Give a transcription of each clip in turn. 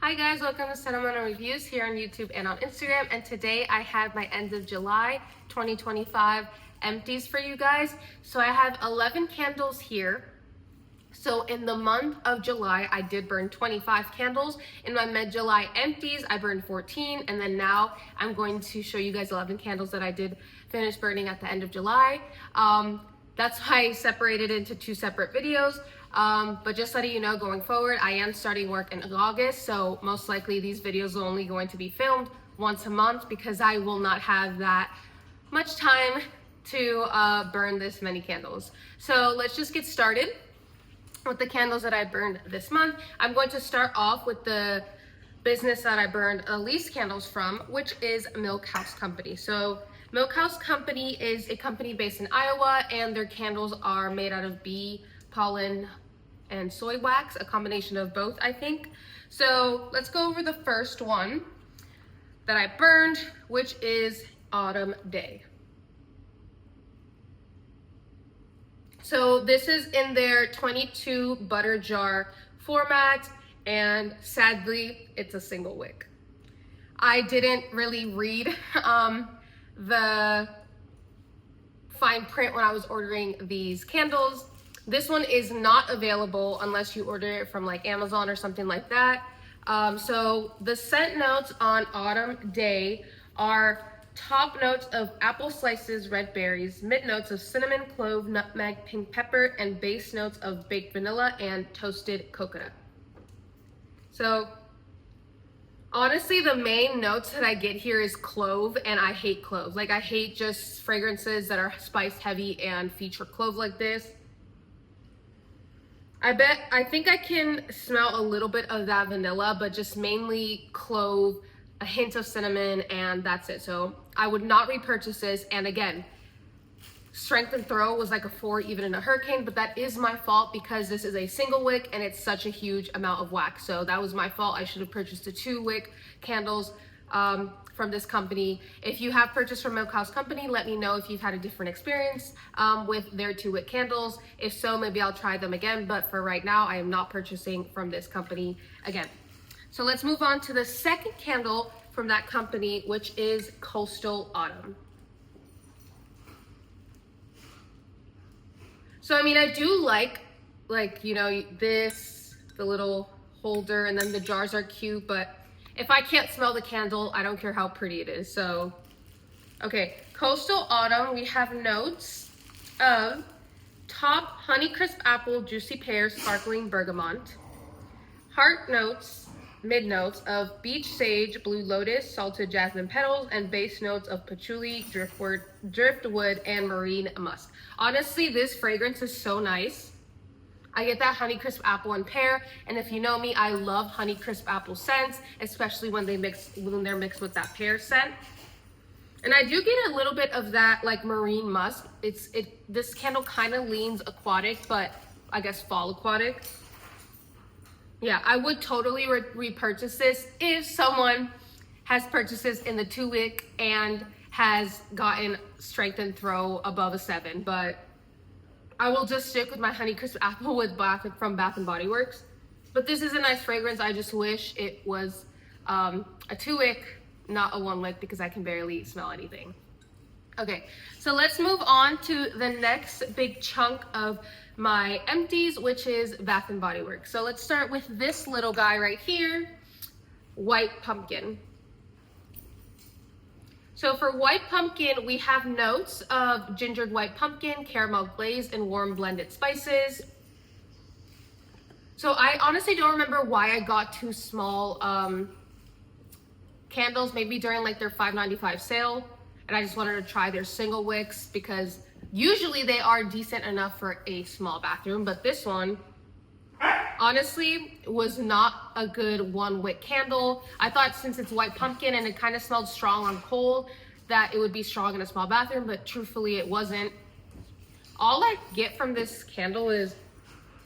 Hi guys, welcome to Sentimental Reviews here on YouTube and on Instagram. And today I have my end of July 2025 empties for you guys. So I have 11 candles here. So in the month of July, I did burn 25 candles. In my mid-July empties, I burned 14. And then now I'm going to show you guys 11 candles that I did finish burning at the end of July. That's why I separated into two separate videos. But just letting you know, going forward, I am starting work in August. So most likely these videos are only going to be filmed once a month because I will not have that much time to burn this many candles. So let's just get started with the candles that I burned this month. I'm going to start off with the business that I burned the least candles from, which is Milkhouse Company. So Milkhouse Company is a company based in Iowa, and their candles are made out of bee pollen and soy wax, a combination of both, I think. So let's go over the first one that I burned, which is Autumn Day. So this is in their 22 butter jar format, and sadly, it's a single wick. I didn't really read the fine print when I was ordering these candles. This one is not available unless you order it from like Amazon or something like that. So the scent notes on Autumn Day are top notes of apple slices, red berries, mid notes of cinnamon, clove, nutmeg, pink pepper, and base notes of baked vanilla and toasted coconut. So honestly, the main notes that I get here is clove, and I hate clove. Like, I hate just fragrances that are spice heavy and feature clove like this. I think I can smell a little bit of that vanilla, but just mainly clove, a hint of cinnamon, and that's it. So I would not repurchase this. And again, strength and throw was like a 4 even in a hurricane, but that is my fault because this is a single wick and it's such a huge amount of wax. So that was my fault. I should have purchased the 2 wick candles from this company. If you have purchased from Milkhouse Company, let me know if you've had a different experience with their 2 wick candles. If so, maybe I'll try them again, but for right now, I am not purchasing from this company again. So let's move on to the second candle from that company, which is Coastal Autumn. So, I mean, I do like, you know, this, the little holder, and then the jars are cute, but if I can't smell the candle, I don't care how pretty it is. So, okay, Coastal Autumn, we have notes of top Honeycrisp Apple, juicy pear, sparkling bergamot. Heart notes, mid notes of beach sage, blue lotus, salted jasmine petals, and base notes of patchouli, driftwood, and marine musk. Honestly, this fragrance is so nice. I get that Honeycrisp Apple and pear, and if you know me, I love Honeycrisp Apple scents, especially when they're mixed with that pear scent. And I do get a little bit of that like marine musk. This candle kind of leans aquatic, but I guess fall aquatic. Yeah, I would totally repurchase this if someone has purchased this in the 2 wick and has gotten strength and throw above a 7, but I will just stick with my Honeycrisp Apple from Bath & Body Works. But this is a nice fragrance. I just wish it was a 2 wick, not a 1 wick, because I can barely smell anything. Okay, so let's move on to the next big chunk of my empties, which is Bath & Body Works. So let's start with this little guy right here, White Pumpkin. So for White Pumpkin, we have notes of gingered white pumpkin, caramel glaze, and warm blended spices. So I honestly don't remember why I got 2 small candles, maybe during like their $5.95 sale. And I just wanted to try their single wicks because usually they are decent enough for a small bathroom, but this one honestly was not a good 1 wick candle. I thought since it's white pumpkin and it kind of smelled strong on cold that it would be strong in a small bathroom, but truthfully it wasn't. All I get from this candle is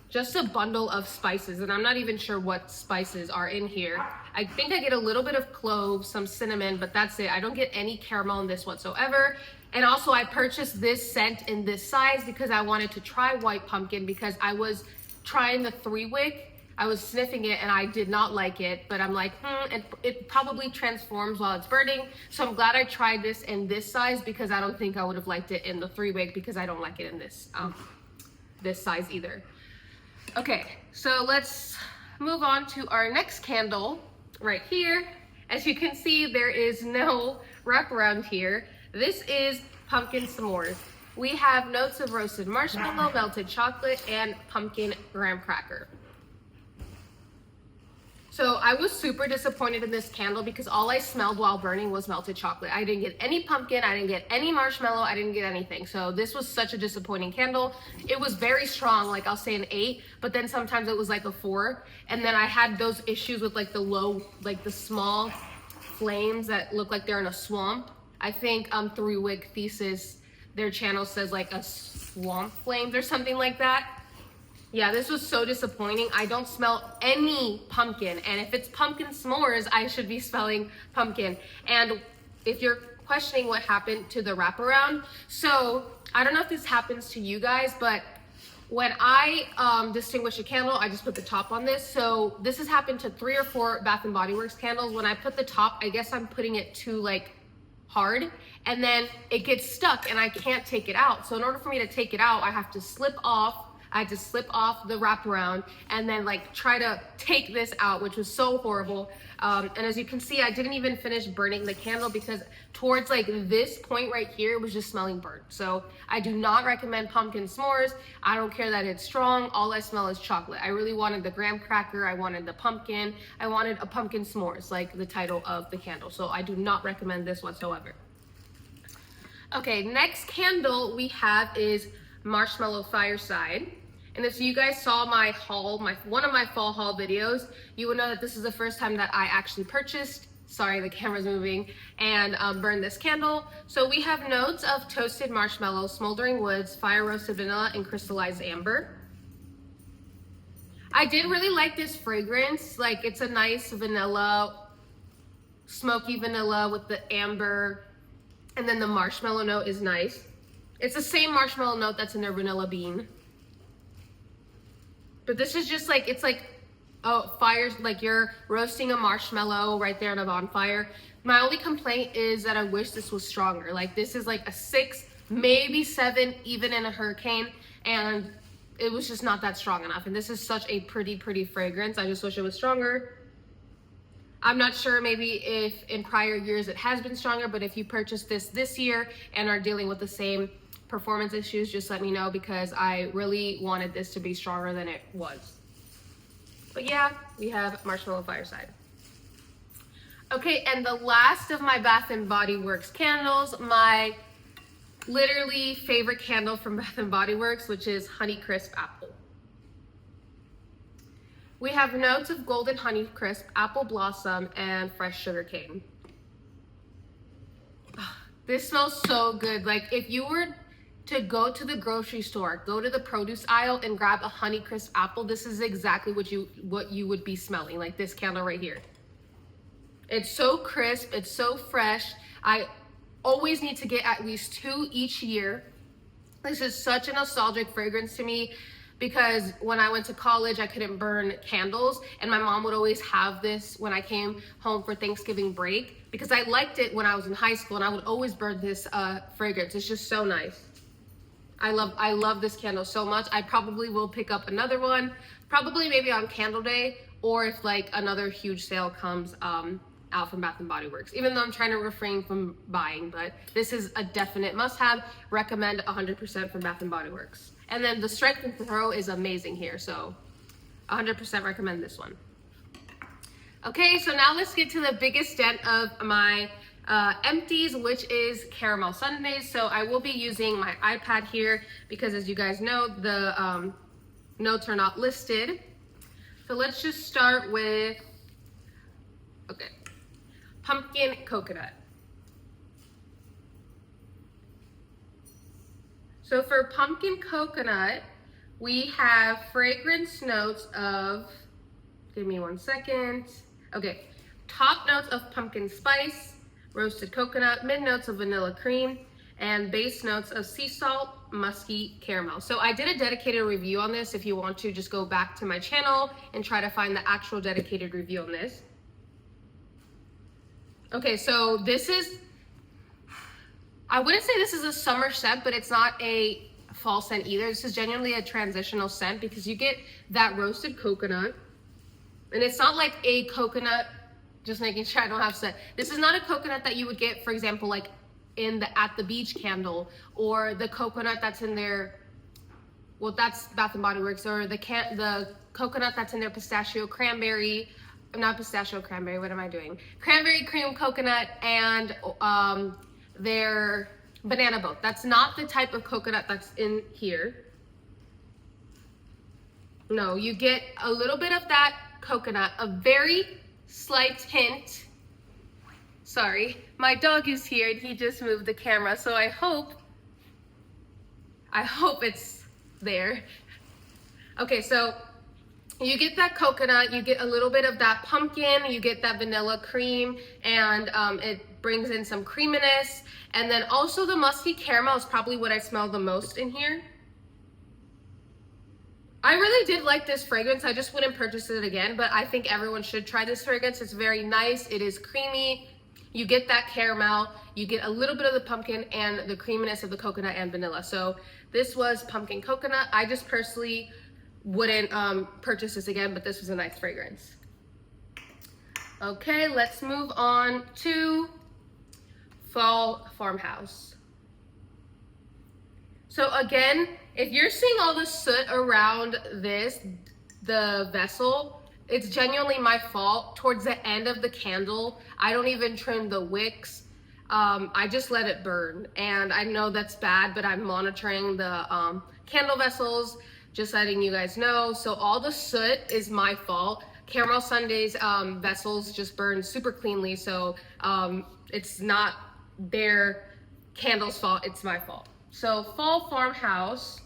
just a bundle of spices, and I'm not even sure what spices are in here. I think I get a little bit of clove, some cinnamon, but that's it. I don't get any caramel in this whatsoever. And also I purchased this scent in this size because I wanted to try white pumpkin because I was trying the 3 wick I was sniffing it and I did not like it, but I'm like, it probably transforms while it's burning. So I'm glad I tried this in this size, because I don't think I would have liked it in the 3-wick, because I don't like it in this this size either. Okay, so let's move on to our next candle right here. As you can see, there is no wraparound here. This is pumpkin s'mores. We have notes of roasted marshmallow, melted chocolate, and pumpkin graham cracker. So I was super disappointed in this candle because all I smelled while burning was melted chocolate. I didn't get any pumpkin, I didn't get any marshmallow, I didn't get anything. So this was such a disappointing candle. It was very strong, like I'll say an 8, but then sometimes it was like a 4. And then I had those issues with like the low, like the small flames that look like they're in a swamp. I think 3-wick Thesis, their channel says like a swamp flames or something like that. Yeah, this was so disappointing. I don't smell any pumpkin, and if it's pumpkin s'mores, I should be smelling pumpkin. And if you're questioning what happened to the wraparound, so I don't know if this happens to you guys, but when I distinguish a candle, I just put the top on this. So this has happened to 3 or 4 Bath and Body Works candles. When I put the top, I guess I'm putting it too like hard, and then it gets stuck and I can't take it out. So in order for me to take it out, I have to slip off. I had to slip off the wraparound and then like try to take this out, which was so horrible. And as you can see, I didn't even finish burning the candle because towards like this point right here, it was just smelling burnt. So I do not recommend pumpkin s'mores. I don't care that it's strong. All I smell is chocolate. I really wanted the graham cracker. I wanted the pumpkin. I wanted a pumpkin s'mores, like the title of the candle. So I do not recommend this whatsoever. Okay, next candle we have is Marshmallow Fireside. And if you guys saw my haul, one of my fall haul videos, you would know that this is the first time that I actually purchased, sorry, the camera's moving, and burned this candle. So we have notes of toasted marshmallow, smoldering woods, fire roasted vanilla, and crystallized amber. I did really like this fragrance. Like, it's a nice vanilla, smoky vanilla with the amber, and then the marshmallow note is nice. It's the same marshmallow note that's in their vanilla bean. But this is just like, it's like, oh, fires, like you're roasting a marshmallow right there on a bonfire. My only complaint is that I wish this was stronger. Like, this is like a 6, maybe 7, even in a hurricane, and it was just not that strong enough. And this is such a pretty fragrance. I just wish it was stronger. I'm not sure maybe if in prior years it has been stronger, but if you purchased this year and are dealing with the same performance issues, just let me know, because I really wanted this to be stronger than it was. But yeah, we have Marshmallow Fireside. Okay, and the last of my Bath and Body Works candles, my literally favorite candle from Bath and Body Works, which is Honeycrisp Apple. We have notes of golden honeycrisp, apple blossom, and fresh sugar cane. This smells so good. Like, if you were to go to the grocery store, go to the produce aisle and grab a Honeycrisp apple, this is exactly what you would be smelling, like this candle right here. It's so crisp, it's so fresh. I always need to get at least 2 each year. This is such a nostalgic fragrance to me, because when I went to college, I couldn't burn candles, and my mom would always have this when I came home for Thanksgiving break, because I liked it when I was in high school, and I would always burn this fragrance. It's just so nice. I love this candle so much. I probably will pick up another one, probably maybe on Candle Day, or if like another huge sale comes out from Bath and Body Works, even though I'm trying to refrain from buying, but this is a definite must-have. Recommend 100% from Bath and Body Works. And then the strength and throw is amazing here, so 100% recommend this one. Okay, so now let's get to the biggest dent of my Empties, which is caramel sundaes. So I will be using my iPad here because, as you guys know, the notes are not listed. So let's just start with, okay, pumpkin coconut. So for pumpkin coconut, we have fragrance notes of, give me 1 second. Okay, top notes of pumpkin spice, roasted coconut, mid notes of vanilla cream, and base notes of sea salt, musky caramel. So I did a dedicated review on this. If you want to, just go back to my channel and try to find the actual dedicated review on this. Okay, so this is, I wouldn't say this is a summer scent, but it's not a fall scent either. This is genuinely a transitional scent because you get that roasted coconut, and it's not like a coconut, just making sure I don't have scent. This is not a coconut that you would get, for example, like in the At the Beach candle, or the coconut that's in their, well, that's Bath and Body Works, or the coconut that's in their pistachio cranberry, not pistachio cranberry, what am I doing? Cranberry cream coconut and their banana boat. That's not the type of coconut that's in here. No, you get a little bit of that coconut, a very slight hint. Sorry, my dog is here and he just moved the camera, so I hope it's there. Okay, so you get that coconut, you get a little bit of that pumpkin, you get that vanilla cream, and it brings in some creaminess. And then also the musky caramel is probably what I smell the most in here. I really did like this fragrance. I just wouldn't purchase it again, but I think everyone should try this fragrance. It's very nice. It is creamy. You get that caramel, you get a little bit of the pumpkin and the creaminess of the coconut and vanilla. So this was pumpkin coconut. I just personally wouldn't purchase this again, but this was a nice fragrance. Okay, let's move on to Fall Farmhouse. So again, if you're seeing all the soot around the vessel, it's genuinely my fault. Towards the end of the candle, I don't even trim the wicks. I just let it burn. And I know that's bad, but I'm monitoring the candle vessels, just letting you guys know. So all the soot is my fault. Caramel Sunday's vessels just burn super cleanly. So it's not their candle's fault, it's my fault. So Fall Farmhouse,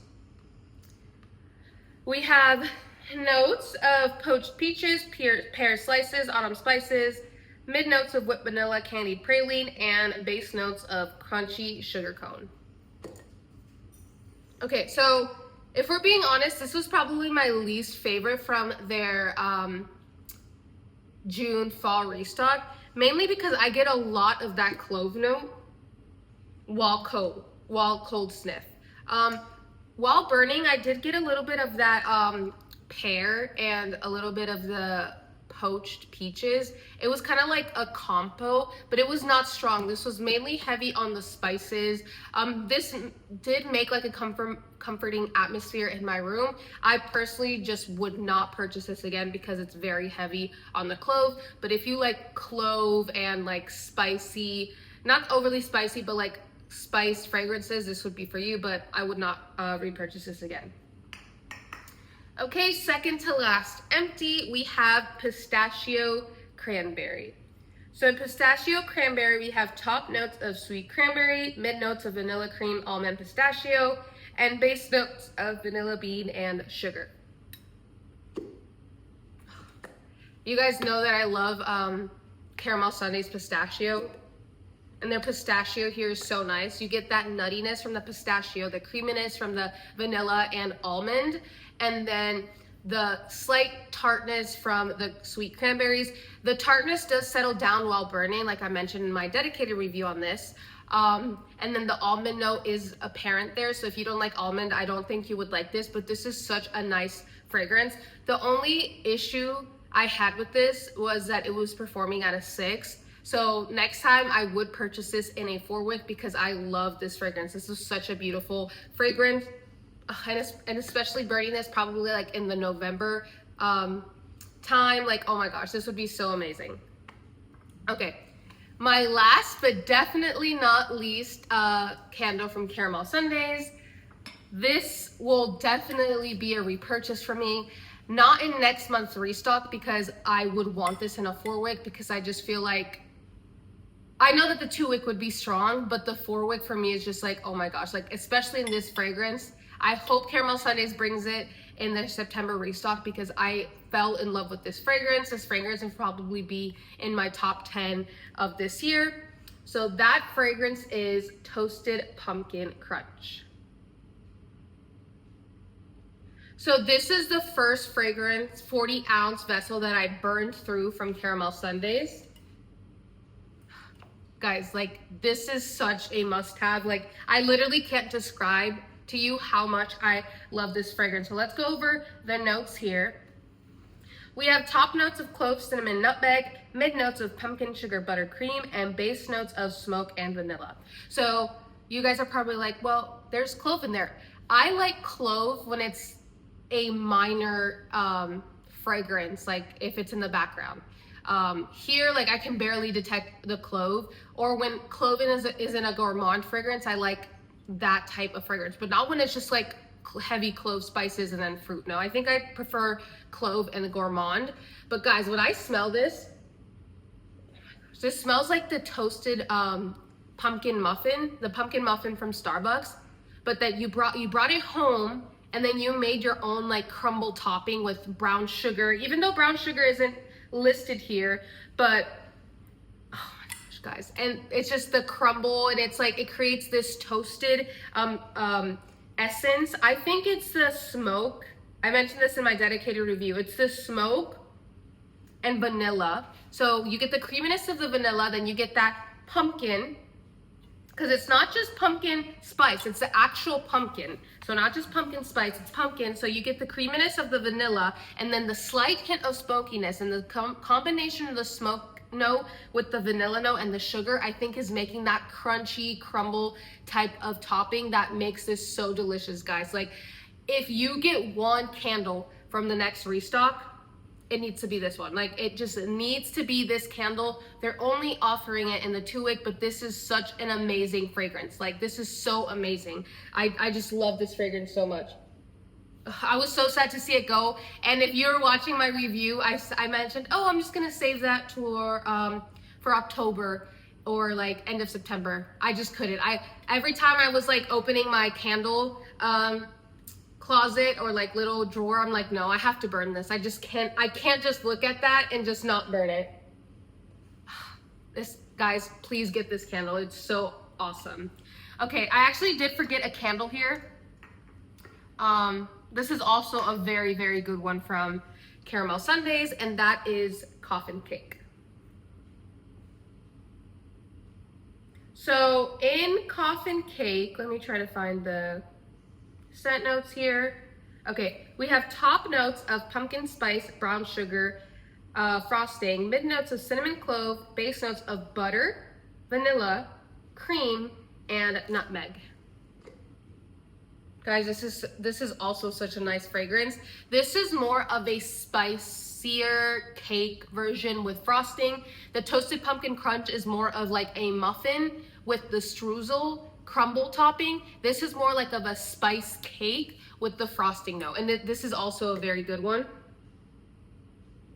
we have notes of poached peaches, pear slices, autumn spices, mid notes of whipped vanilla, candied praline, and base notes of crunchy sugar cone. Okay, so if we're being honest, this was probably my least favorite from their June fall restock, mainly because I get a lot of that clove note while cold sniff. While burning, I did get a little bit of that pear and a little bit of the poached peaches. It was kind of like a compo, but it was not strong. This was mainly heavy on the spices. This did make like a comforting atmosphere in my room. I personally just would not purchase this again because it's very heavy on the clove. But if you like clove and like spicy, not overly spicy, but like spiced fragrances, this would be for you, but I would not repurchase this again. Okay, second to last empty, we have Pistachio Cranberry. So in Pistachio Cranberry, we have top notes of sweet cranberry, mid notes of vanilla cream, almond pistachio, and base notes of vanilla bean and sugar. You guys know that I love Caramel Sunday's pistachio. And their pistachio here is so nice. You get that nuttiness from the pistachio, the creaminess from the vanilla and almond, and then the slight tartness from the sweet cranberries. The tartness does settle down while burning, like I mentioned in my dedicated review on this. And then the almond note is apparent there. So if you don't like almond, I don't think you would like this, but this is such a nice fragrance. The only issue I had with this was that it was performing at a 6. So next time I would purchase this in a 4-wick because I love this fragrance. This is such a beautiful fragrance. And especially burning this probably like in the November time, like, oh my gosh, this would be so amazing. Okay, my last but definitely not least candle from Caramel Sundays. This will definitely be a repurchase for me. Not in next month's restock because I would want this in a 4-wick because I just feel like, I know that the 2-wick would be strong, but the 4-wick for me is just like, oh my gosh, like especially in this fragrance. I hope Caramel Sundays brings it in their September restock because I fell in love with this fragrance. This fragrance will probably be in my top 10 of this year. So that fragrance is Toasted Pumpkin Crunch. So this is the first fragrance 40-ounce vessel that I burned through from Caramel Sundays. Guys, like, this is such a must-have. Like, I literally can't describe to you how much I love this fragrance. So let's go over the notes here. We have top notes of clove, cinnamon, nutmeg, mid notes of pumpkin, sugar, buttercream, and base notes of smoke and vanilla. So you guys are probably like, well, there's clove in there. I like clove when it's a minor fragrance, like if it's in the background. Here, like, I can barely detect the clove, or when clove is in a gourmand fragrance, I like that type of fragrance, but not when it's just like heavy clove spices and then fruit. No, I think I prefer clove and the gourmand. But guys, when I smell this, this smells like the toasted pumpkin muffin, the pumpkin muffin from Starbucks, but that you brought it home and then you made your own like crumble topping with brown sugar, even though brown sugar isn't listed here, but oh my gosh, guys, and it's just the crumble, and it's like it creates this toasted essence. I think it's the smoke. I mentioned this in my dedicated review. It's the smoke and vanilla. So you get the creaminess of the vanilla, then you get that pumpkin, because it's not just pumpkin spice, it's the actual pumpkin. So not just pumpkin spice, it's pumpkin. So you get the creaminess of the vanilla, and then the slight hint of smokiness, and the combination of the smoke note with the vanilla note and the sugar, I think, is making that crunchy crumble type of topping that makes this so delicious, guys. Like, if you get one candle from the next restock, it needs to be this one. Like, it just needs to be this candle. They're only offering it in the 2-wick, but this is such an amazing fragrance. Like, this is so amazing. I just love this fragrance so much. I was so sad to see it go. And if you're watching my review, I mentioned, oh, I'm just gonna save that for October or like end of September. I just couldn't. Every time I was like opening my candle closet or like little drawer, I'm like, no, I have to burn this. I can't just look at that and just not burn it. This, guys, please get this candle. It's so awesome. Okay, I actually did forget a candle here. This is also a very, very good one from Caramel Sundays, and that is Coffin Cake. So in Coffin Cake, let me try to find the scent notes here. Okay, we have top notes of pumpkin spice, brown sugar, frosting, mid notes of cinnamon clove, base notes of butter, vanilla, cream, and nutmeg. Guys, this is also such a nice fragrance. This is more of a spicier cake version with frosting. The Toasted Pumpkin Crunch is more of like a muffin with the streusel crumble topping. This is more like of a spice cake with the frosting note. And this is also a very good one.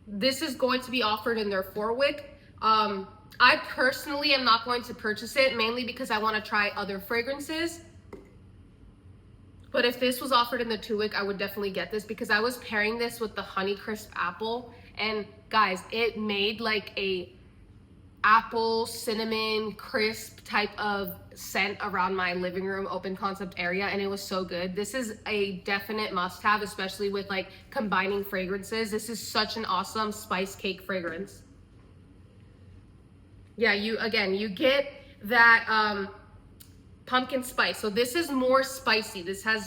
This is going to be offered in their 4-wick. I personally am not going to purchase it, mainly because I want to try other fragrances. But if this was offered in the 2-wick, I would definitely get this, because I was pairing this with the Honeycrisp Apple. And guys, it made like a apple, cinnamon, crisp type of scent around my living room open concept area, and it was so good. This is a definite must have, especially with like combining fragrances. This is such an awesome spice cake fragrance. Yeah, you get that pumpkin spice. So this is more spicy.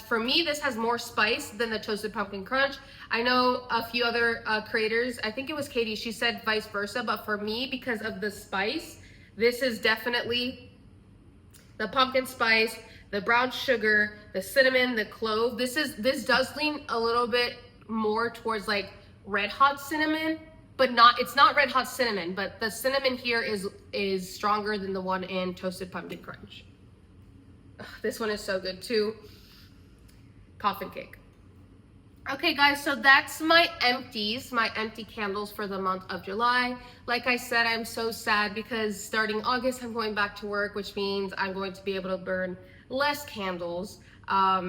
For me, this has more spice than the Toasted Pumpkin Crunch. I know a few other creators, I think it was Katie, she said vice versa, but for me, because of the spice, this is definitely the pumpkin spice, the brown sugar, the cinnamon, the clove. This does lean a little bit more towards like red hot cinnamon, but it's not red hot cinnamon, but the cinnamon here is stronger than the one in Toasted Pumpkin Crunch. This one is so good too. Coffin Cake. Okay guys, so that's my empties, my empty candles for the month of July. Like I said, I'm so sad because starting August, I'm going back to work, which means I'm going to be able to burn less candles,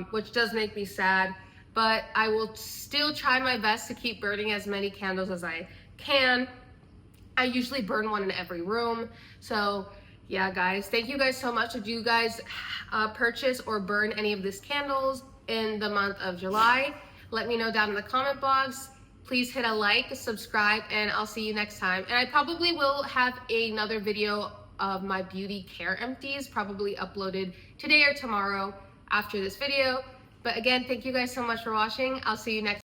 which does make me sad, but I will still try my best to keep burning as many candles as I can. I usually burn one in every room, so Yeah, guys, thank you guys so much. Did you guys purchase or burn any of these candles in the month of July? Let me know down in the comment box. Please hit a like, subscribe, and I'll see you next time. And I probably will have another video of my beauty care empties, probably uploaded today or tomorrow after this video. But again, thank you guys so much for watching. I'll see you next time.